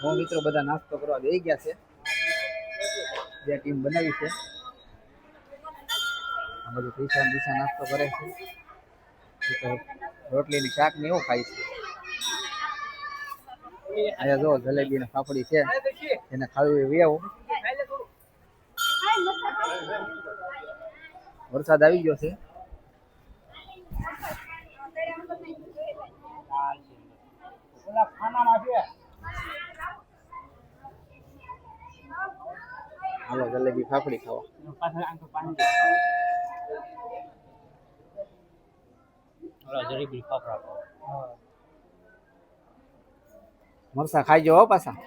મિત્રો બધા નાસ્તો કરવા બેસી ગયા છે. જે ટીમ બનાવી છે આ બધું પૈસા નાસ્તો કરે છે. રોટલી ની શાક ને એવું ખાય છે. અહીંયા જો જલેબી ને પાપડી છે, એને ખાવી એવી આવો. વરસાદ આવી ગયો છે. હાલો જલેબી ફાફડી ખાવા. જલેબી ફાફડા મરસા ખાઈ જાઓ પાછા.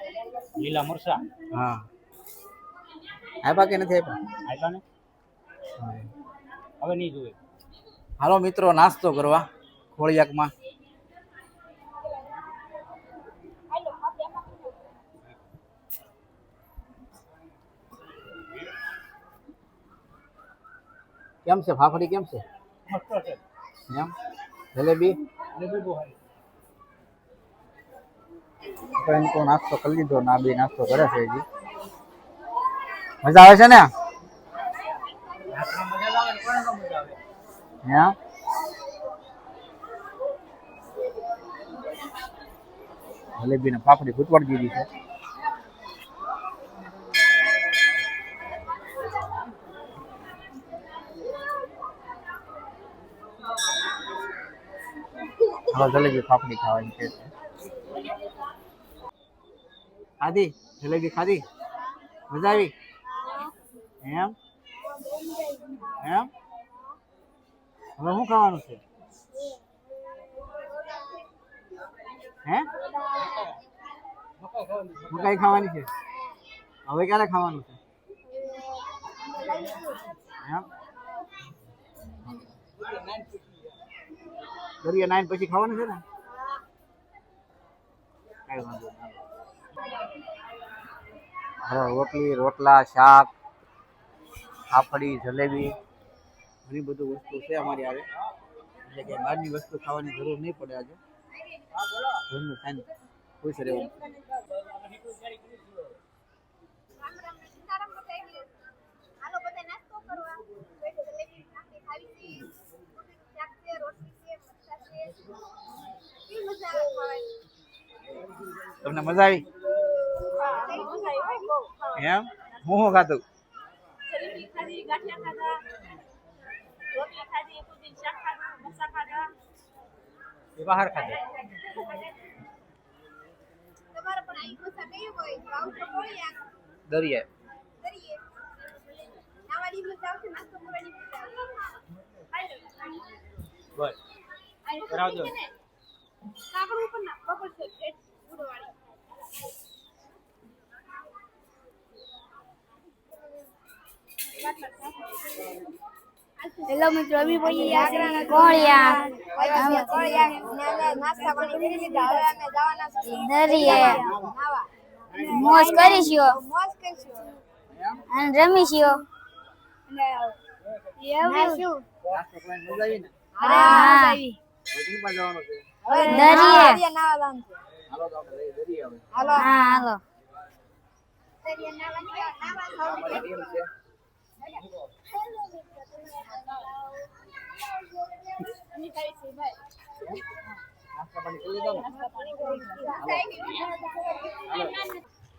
લીલા મરસા. હા આપ્યા કે નથી આપ્યા ને હવે નહીં જોવે. હાલો મિત્રો નાસ્તો કરવા ખોળિયાકમાં. કેમ છે ફાફડી? કેમ છે? એમ જલેબી તો નાસ્તો કરી લીધો. ના બે નાસ્તો કરે છે. હજી મજા આવે છે ને? જલેબી ને પાપડી ફૂટવાડી દીધી છે. હવે જલેબી પાપડી ખાવાની છે. ખાધી જલેબી ખાધી? મજા આવી? એમ એમ હવે શું ખાવાનું છે? હે મકાઈ ખાવાની છે? હવે ક્યારે ખાવાનું છે? એમ દરિયા 9 પછી ખાવાનું છે ને? કઈ વાંધો નહીં. રોટલી, રોટલા, શાક, પાપડી, જલેબી ઘણી બધું વસ્તુ છે અમારી આવે. એટલે કે બહારની વસ્તુ ખાવાની જરૂર નહીં પડે. આજે ઘરનું ખાઈને ખુશ રહેવાનું. તમને મજા આવી? એમ હું ખાધું? બહાર ખાધું. દરિયા બસ કરાવજો. હેલો મિત્રો, અભી પહોંચી ગયા છે કોળિયા. અમે કોળિયા નાસ્તા પાણી કરી લીધા. હવે અમે જવાના છીએ દરિયે મોજ કરીશું અને રમીશું.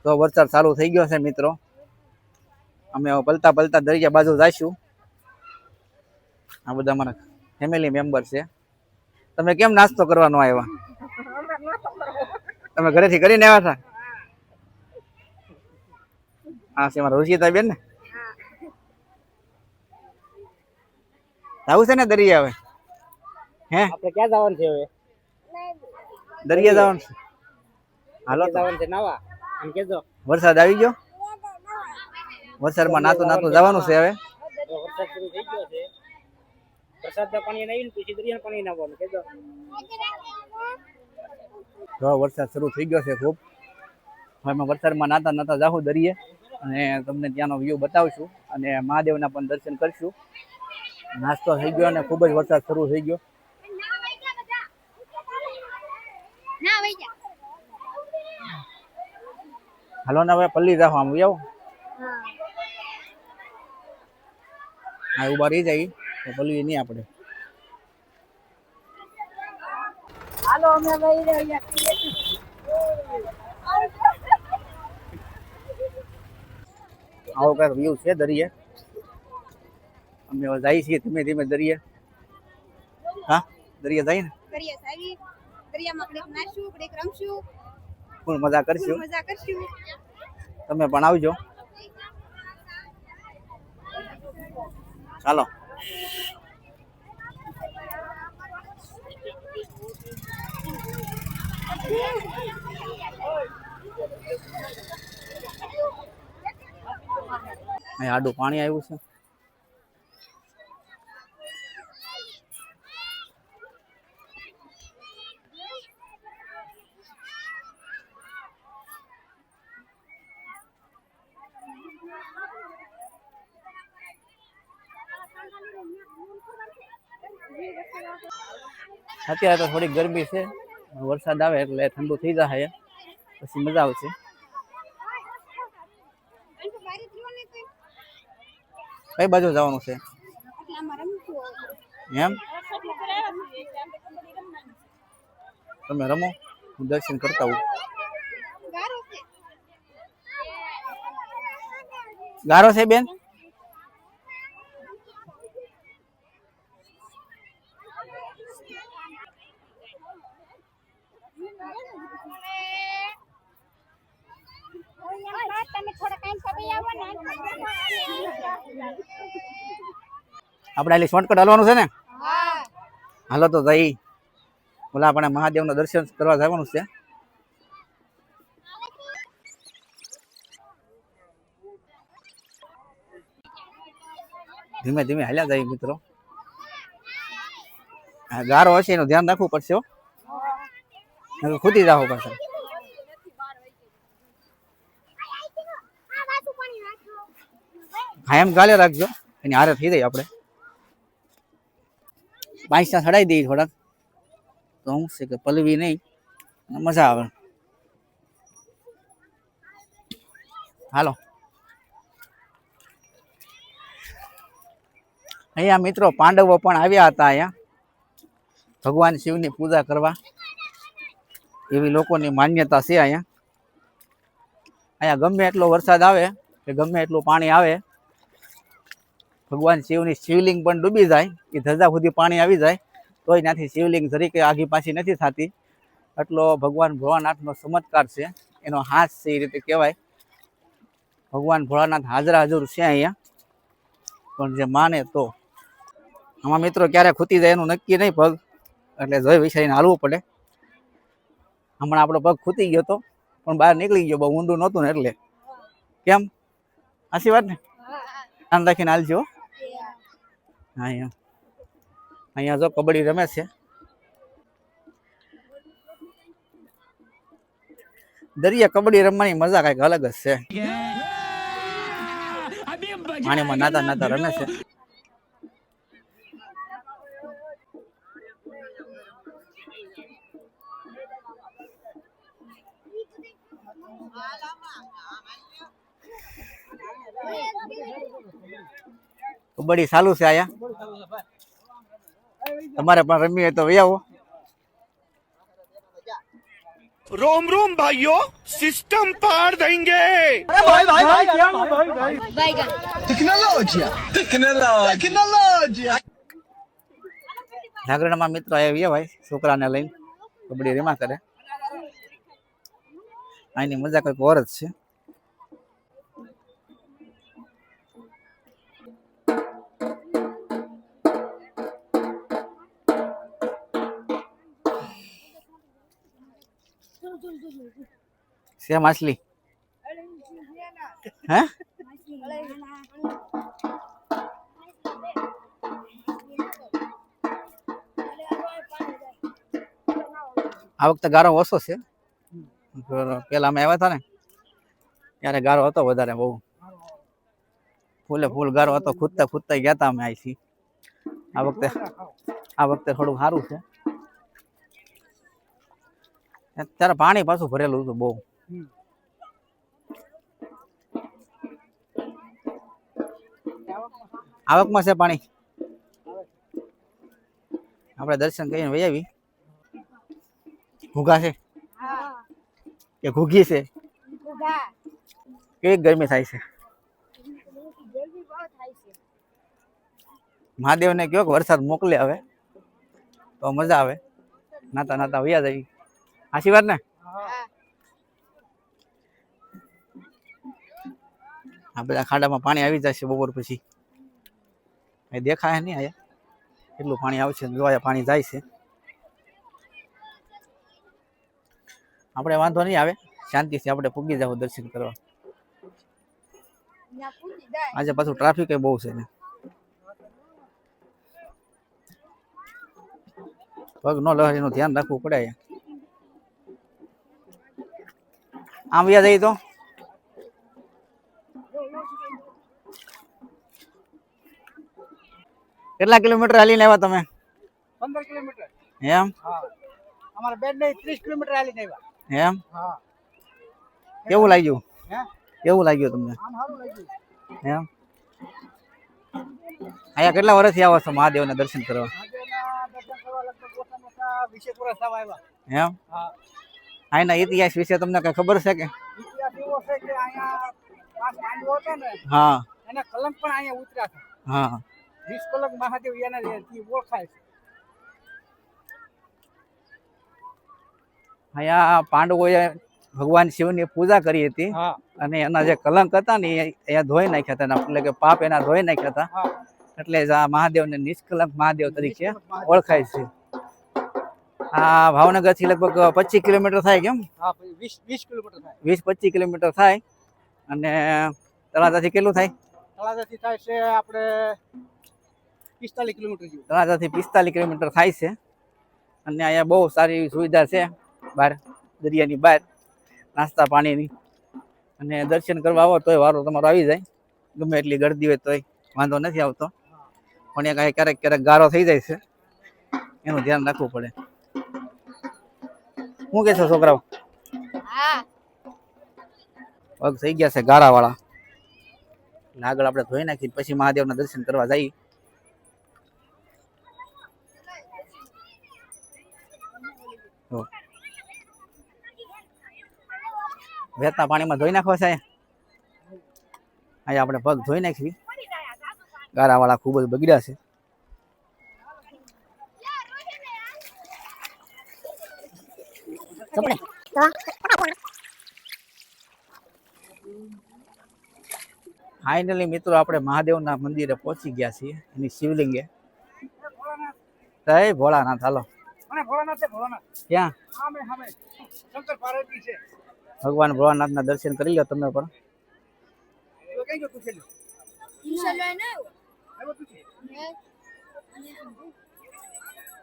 તો વરસાદ ચાલુ થઈ ગયો છે મિત્રો. અમે પલતા પલતા દરિયા બાજુ જઈશું. આ બધા અમારા ફેમિલી મેમ્બર છે. તમે કેમ નાસ્તો કરવાનો આવ્યા? તમે ઘરેથી કરીને આવ્યા હતા? હા છે મારા ઋષિતા બેન ને. આવું છે ને દરિયા? હવે હે આપણે ક્યાં જવાનું છે? હવે દરિયા જવાનું છે. હાલો જવાનું છે નાવા. એમ કેજો. વરસાદ આવી ગયો. વરસાદમાં નાતું નાતું જવાનું છે. હવે વરસાદ શરૂ થઈ ગયો છે. વરસાદના પાણી આવીને પછી દરિયાના પાણી નાવાનું કેજો. જો વરસાદ શરૂ થઈ ગયો છે ખૂબ. હવે વરસાદમાં નાતા નાતા જાઉં દરિયે અને તમને ત્યાંનો વ્યૂ બતાવશું અને મહાદેવના પણ દર્શન કરશું. નાસ્તો થઈ ગયો અને ખૂબ જ વરસાદ શરૂ થઈ ગયો. હાલો ને હવે પલ્લી જાઓ આમ આવો હા ઉભા રહી જાય તો પલ્લી નહીં આપણે હાલો અમે લઈ રહ્યા આવો કઈક વ્યૂ છે દરિયે અમે હવે જઈએ છીએ ધીમે ધીમે દરિયે હા દરિયે જઈએ ને કરીએ સાવી દરિયામાં આપણે નાશું આપણે રમશું ફૂલ મજા કરશું મજા કરશું તમે પણ આવજો ચાલો અહીં આડું પાણી આવ્યું છે અત્યારે તો થોડીક ગરમી છે વરસાદ આવે એટલે ઠંડુ થઈ જાય પછી મજા આવશે કઈ બાજુ જવાનું છે એમ તમે રમો હું દર્શન કરતા હોઉં ગારો છે બેન આપણે એટલે શોર્ટકટ હાલવાનું છે ને હાલો તો જઈ ઓલા આપણે મહાદેવના દર્શન કરવા જવાનું છે ધીમે ધીમે હાલ્યા જાય મિત્રો ગારો હશે એનું ધ્યાન રાખવું પડશે ખૂટી જાવ પાછળ કાયમ ગાલે રાખજો એની હારે થઈ જાય આપણે બાઈસના ચડાવી દઈએ થોડાક તો શું છે કે પલવી નહીં મજા આવે હાલો અહીંયા મિત્રો પાંડવો પણ આવ્યા હતા અહીંયા ભગવાન શિવની પૂજા કરવા એવી લોકોની માન્યતા છે અહીંયા ગમે એટલો વરસાદ આવે કે ગમે એટલું પાણી આવે ભગવાન શિવની શિવલિંગ પણ ડૂબી જાય એ ધજા સુધી પાણી આવી જાય તોય ત્યાંથી શિવલિંગ જરીકે આગી પાછી નથી થતી એટલો ભગવાન ભોળાનાથનો ચમત્કાર છે એનો હાથ છે એ રીતે કહેવાય ભગવાન ભોળાનાથ હાજરા હાજર છે અહીંયા પણ જે માને તો આમાં મિત્રો ક્યારે ખૂટી જાય એનું નક્કી નહીં પગ એટલે જોઈ વિચારીને હાલવું પડે હમણાં આપણો પગ ખૂટી ગયો હતો પણ બહાર નીકળી ગયો બહુ ઊંડું નહોતું ને એટલે કેમ આશી વાત ને ધ્યાન રાખીને હાલજો અહીંયા અહીંયા જો કબડ્ડી રમે છે દરિયા કબડ્ડી રમવાની મજા કઈક અલગ જ છે પાણીમાં નાતા નાતા રમે છે કબડ્ડી ચાલુ છે આયા તમારે પણ રમી હોય તો આવો रोम रोम भाइयों सिस्टम पार देंगे નાગરણમાં મિત્રો આવ્યા ભાઈ છોકરાને લઈને કબડ્ડી રમા કરે આની મજા કઈક ઓર જ છે છે માછલી હે આ વખતે ગારો ઓછો છે પેલા અમે આવ્યા હતા ને ત્યારે ગારો હતો વધારે બહુ ફૂલે ફૂલ ગારો હતો ખૂદતા ખૂદતા ગયા હતા અમે અહીંથી આ વખતે થોડું સારું છે ત્યારે પાણી પાછું ભરેલું હતું બહુ આવકમાં છે પાણી. આપણે દર્શન કરીને વહી આવી. ઘૂઘા છે કે ઘૂઘી છે? કેવી ગરમી થાય છે? મહાદેવને કયો કે વરસાદ મોકલે હવે તો મજા આવે. નાતા નાતા વયા જાય. સાચી વાત ને? આ બધા ખાડામાં પાણી આવી જશે બપોર પછી. એ દેખાય નહીં આયા કેટલું પાણી આવશે. જોયા પાણી જાય છે. આપણે વાંધો નહીં આવે, શાંતિથી આપણે પૂગી જાવ દર્શન કરવા. આજે પાછું ટ્રાફિક બહુ છે ને. પગ નો લહેરીનું ધ્યાન રાખવું પડે. આમ વ્યા જઈએ તો કેટલા કિલોમીટર હાલીને આવ્યા તમે? 15 કિલોમીટર. એમ? હા. અમારા બેડ ને 30 કિલોમીટર હાલીને આવ્યા. એમ? હા. કેવું લાગ્યું? હે? કેવું લાગ્યું તમને? આમ સારું લાગ્યું. એમ? અહીંયા કેટલા વર્ષથી આવો છો મહાદેવના દર્શન કરવા? મહાદેવના દર્શન કરવા લગભગ ઓછામાં ઓછા 20 વર્ષ થવા આવ્યા. એમ? હા. અહીંના ઇતિહાસ વિશે તમને કઈ ખબર છે કે? ઇતિહાસ એવો છે કે અહીંયા પાસ માંડવો હતો ને, હા એના કલંક પણ અહીંયા ઉતર્યા છે. હા. નિષ્કલંક મહાદેવ એનાથી ઓળખાય છે. અહીંયા પાંડવોએ ભગવાન શિવની પૂજા કરી હતી હા. અને એના જે કલંક હતા ને એ અહીંયા ધોઈ નાખ્યા હતા. એટલે કે પાપ એના ધોઈ નાખ્યા હતા. હા. એટલે જ આ મહાદેવને નિષ્કલંક મહાદેવ તરીકે ઓળખાય છે. આ ભાવનગર થી લગભગ 25 કિલોમીટર થાય કેમ? હા, 20 કિલોમીટર થાય. 20-25 કિલોમીટર થાય. અને તળાજાથી કેટલું થાય? તળાજાથી થાય છે આપણે 45 કિલોમીટર જેવું. તળાજાથી 45 કિલોમીટર થાય છે. અને અહીંયા બહુ સારી એવી સુવિધા છે બહાર દરિયાની બહાર નાસ્તા પાણીની. અને દર્શન કરવા આવો તોય વારો તમારો આવી જાય. ગમે એટલી ગરદી હોય તોય વાંધો નથી આવતો. પણ ક્યારેક ક્યારેક ગારો થઈ જાય છે, એનું ધ્યાન રાખવું પડે. શું કે છો છોકરાઓ? પગ થઈ ગયા છે ગારા વાળા. આગળ આપણે ધોઈ નાખી પછી મહાદેવના દર્શન કરવા જઈએ. વહેતા પાણીમાં ધોઈ નાખવા છે. અહીંયા આપણે પગ ધોઈ નાખવી. ગારા વાળા ખૂબ જ બગડ્યા છે. ફાઇનલી મિત્રો આપણે મહાદેવના મંદિરે પહોંચી ગયા છીએ. એની શિવલિંગે. જય ભોળાનાથ. હાલો. અને ભોળાનાથ છે, ભોળાનાથ. ક્યાં? સામે સામે શંકર પાર્વતી છે. ભગવાન ભોળાનાથના દર્શન કરી લો તમે પણ. તો કઈ ગયો તું છે?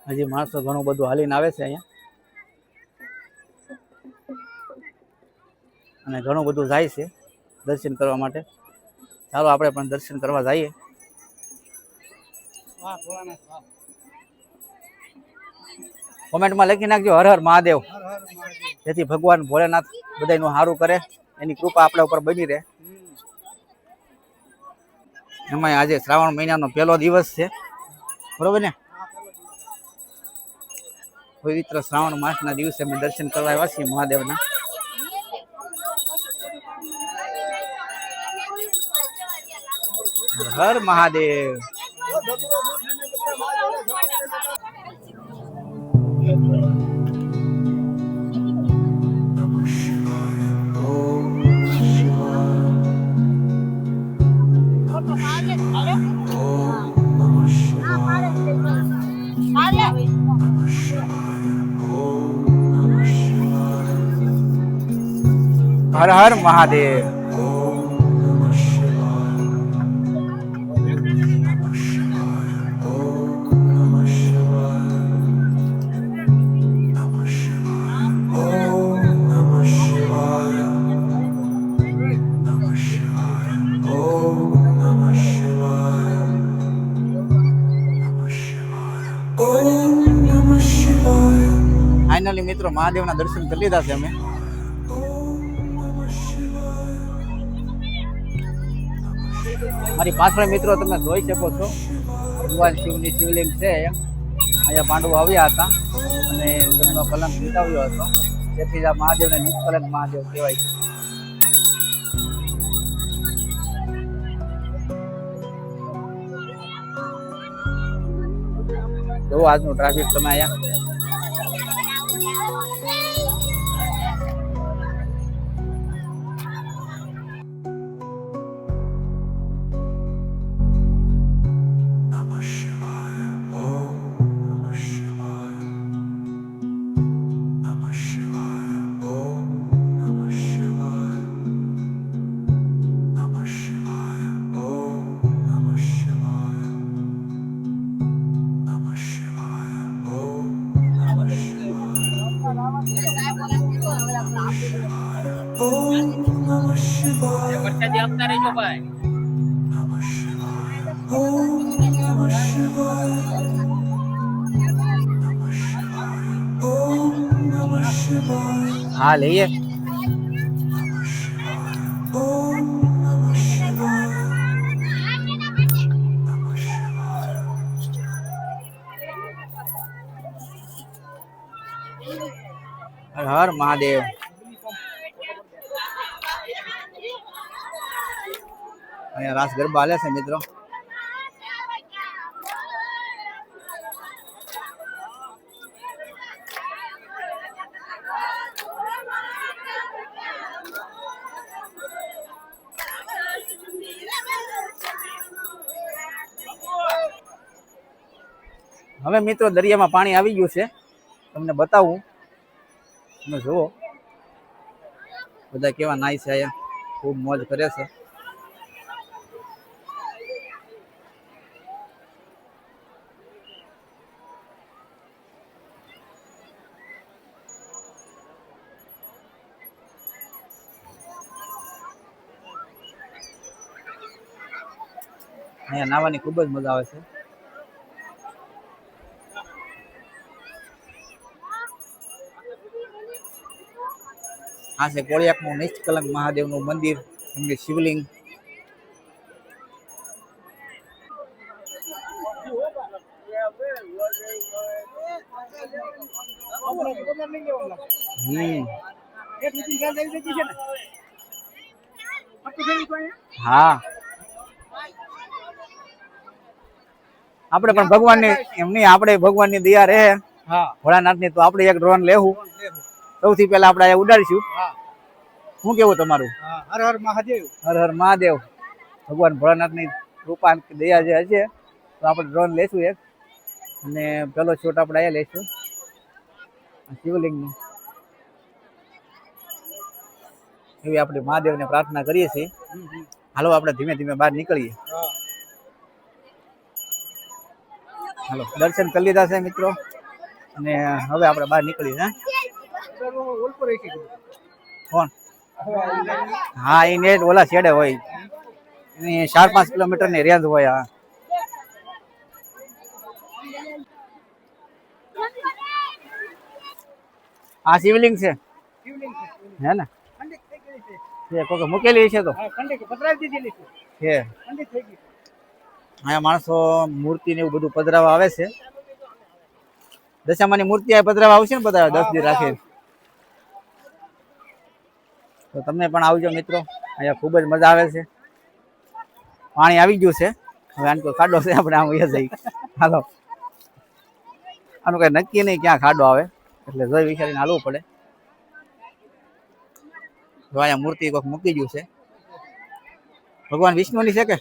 હજી માણસો ઘણું બધું હાલીને આવે છે અહીંયા. અને ઘણું બધું જાય છે દર્શન કરવા માટે. ચાલો આપણે પણ દર્શન કરવા જઈએ. વાહ ભોળાનાથ વાહ. કોમેન્ટમાં લખી નાખજો હર હર મહાદેવ, હર હર મહાદેવ. જેથી ભગવાન ભોળાનાથ બધાનું સારું કરે, એની કૃપા આપણા ઉપર બની રહે. એમાં આજે શ્રાવણ મહિનાનો પહેલો દિવસ છે, બરોબર ને? પવિત્ર શ્રાવણ માસના દિવસે અમે દર્શન કરવા આવ્યા છીએ મહાદેવના. હર મહાદેવ. હર હર મહાદેવ. ફાઇનલી મિત્રો મહાદેવના દર્શન કરી લીધા છે અમે. મારી પાછળ મિત્રો તમે જોઈ શકો છો ભગવાન શિવની શિવલિંગ છે. અહીંયા પાંડવો આવ્યા હતા અને તેમનો કલંક મિટાવ્યો હતો, તેથી આ મહાદેવને નિષ્કલંક મહાદેવ કહેવાય છે. જોવો આજનું ટ્રાફિક તમે અહીંયા. વરસાદી આપતા રહેજો ભાઈ. હા લઈએ. હર હર મહાદેવ. અહીંયા રાસ ગરબા હાલે છે મિત્રો. હવે મિત્રો દરિયામાં પાણી આવી ગયું છે, તમને બતાવું. તમે જુઓ બધા કેવા નાય છે, અહીંયા ખૂબ મોજ કરે છે. અહીંયા નાવાની ખૂબ જ મજા આવે છે. આ છે કોળિયાકનું નિષ્કલંક મહાદેવનું મંદિર, એમની શિવલિંગ. હા આપણે પણ ભગવાનની એમની આપણે ભગવાનની દયા રહે ભોળાનાથની, તો આપણે એક ડ્રોન લેવું. સૌથી પહેલા આપણે અહીંયા ઉડાડીશું. શું કેવું તમારું? હર હર મહાદેવ. હર હર મહાદેવ. ભગવાન ભોળાનાથની કૃપા દયા જે હશે તો આપણે ડ્રોન લેશું એક, અને પેલો શોટ આપણે અહીંયા લઈશું શિવલિંગની. એવી આપણે મહાદેવને પ્રાર્થના કરીએ છીએ. હાલો આપણે ધીમે ધીમે બહાર નીકળીએ. હાલો દર્શન કરી લીધા છે મિત્રો, અને હવે આપણે બહાર નીકળીએ. કોણ? હા એ નેટ ઓલા છેડે હોય, એની 4-5 કિલોમીટરની રેન્જ હોય. હા આ શિવલિંગ છે હે ને? કોઈ મૂકેલી છે તો છે. અહીંયા માણસો મૂર્તિ ને એવું બધું પધરાવા આવે છે. દશામાની મૂર્તિ આ પધરાવા આવશે ને બધા 10 દી રાખે. તો તમને પણ આવજો મિત્રો, અહીંયા ખૂબ જ મજા આવે છે. પાણી આવી ગયું છે, હવે આનો કોઈ ખાડો છે આપણે આમ વયા જઈ. હાલો આનું કઈ નક્કી નહીં ક્યાં ખાડો આવે, એટલે જોઈ વિચારીને હાલવું પડે. તો અહીંયા મૂર્તિ કોઈક મૂકી ગયું છે. ભગવાન વિષ્ણુની છે કે?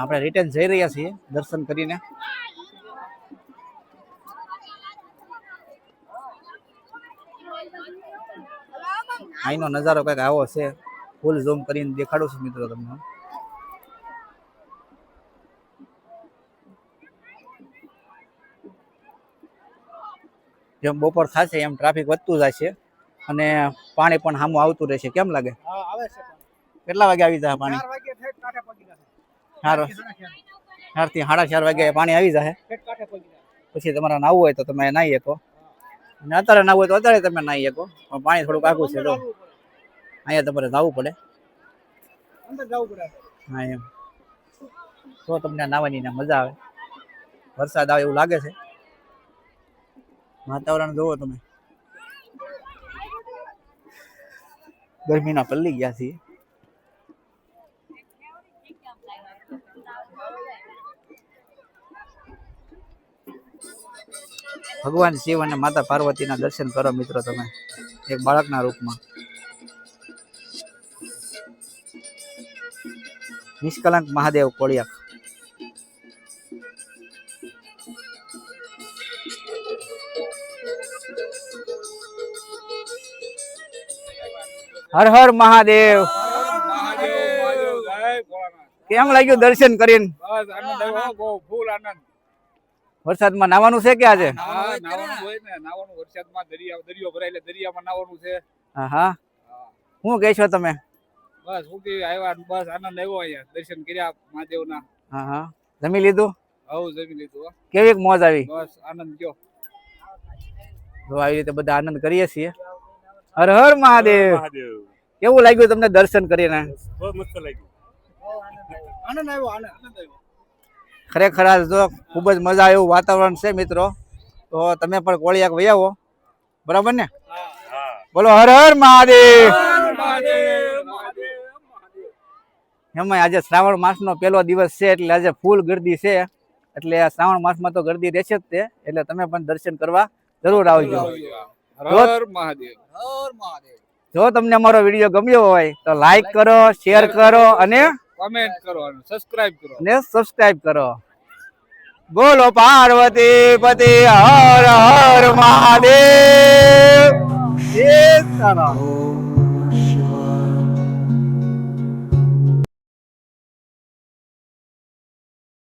આપણે રિટર્ન જઈ રહ્યા છીએ દર્શન કરીને. અહીંનો નજારો કઈક આવો છે. ફૂલ ઝૂમ કરીને દેખાડું છું મિત્રો તમને. જેમ બપોર થશે એમ ટ્રાફિક વધતું જાય છે, અને પાણી પણ સામું આવતું રહેશે. કેમ લાગે? કેટલા વાગે આવી જાય પાણી? 4 થી 4:30 વાગે પાણી આવી જાય. પછી તમારે નાહવું હોય તો તમે નાહી શકો, અને અત્યારે નાહવું હોય તો અત્યારે તમે નાહી શકો, પણ પાણી થોડુંક આઘું છે તો અહીંયા તમારે નાહવું પડે. અંદર જવું પડે. હા એમ તો તમને નાહવાની ને મજા આવે. વરસાદ આવે એવું લાગે છે. વાતાવરણ જોવો તમે, ગરમીના પલ્લી ગયા છીએ. ભગવાન શિવ અને માતા પાર્વતીના દર્શન કરો મિત્રો તમે એક બાળકના રૂપમાં. નિષ્કલંક મહાદેવ કોળિયાક. હર હર મહાદેવ. કેમ લાગ્યું દર્શન કરીને? બસ આનંદ આવ્યો, બહુ ફૂલ આનંદ. વરસાદમાં નાવાનું છે કે આજે? હા, નાવાનું હોય ને, નાવાનું વરસાદમાં દરિયો ભરાય એટલે દરિયામાં નાવાનું છે. હા હા, શું કહે છો તમે? બસ હું કે આવ્યા, બસ આનંદ આવ્યો અહીંયા, દર્શન કર્યા મહાદેવના. હા હા, જમી લીધું? હવ જમી લીધું. કેવી મોજ આવી? બસ આનંદ ગયો. તો આવી રીતે બધા આનંદ કરીએ છીએ. હર હર મહાદેવ. કેવું લાગ્યું તમને દર્શન કરીને? બહુ મસ્ત લાગ્યું. આનંદ આવ્યો, આનંદ આવ્યો. ખરેખર આજ જો ખૂબ જ મજા આવે એવું વાતાવરણ છે મિત્રો. તો તમે પણ કોળિયાક વહી આવો, બરાબર ને? બોલો હર હર મહાદેવ. એમાં આજે શ્રાવણ માસનો પહેલો દિવસ છે એટલે આજે ફૂલ ગીરદી છે, એટલે શ્રાવણ માસમાં તો ગીરદી રહેશે જ તે, એટલે તમે પણ દર્શન કરવા જરૂર આવજો. હર મહાદેવ. જો તમને અમારો વિડીયો ગમ્યો હોય તો લાઈક કરો, શેર કરો અને કમેન્ટ કરો અને સબસ્ક્રાઇબ કરો. બોલો પાર્વતી પતિ હર હર મહાદેવ. જય તારા.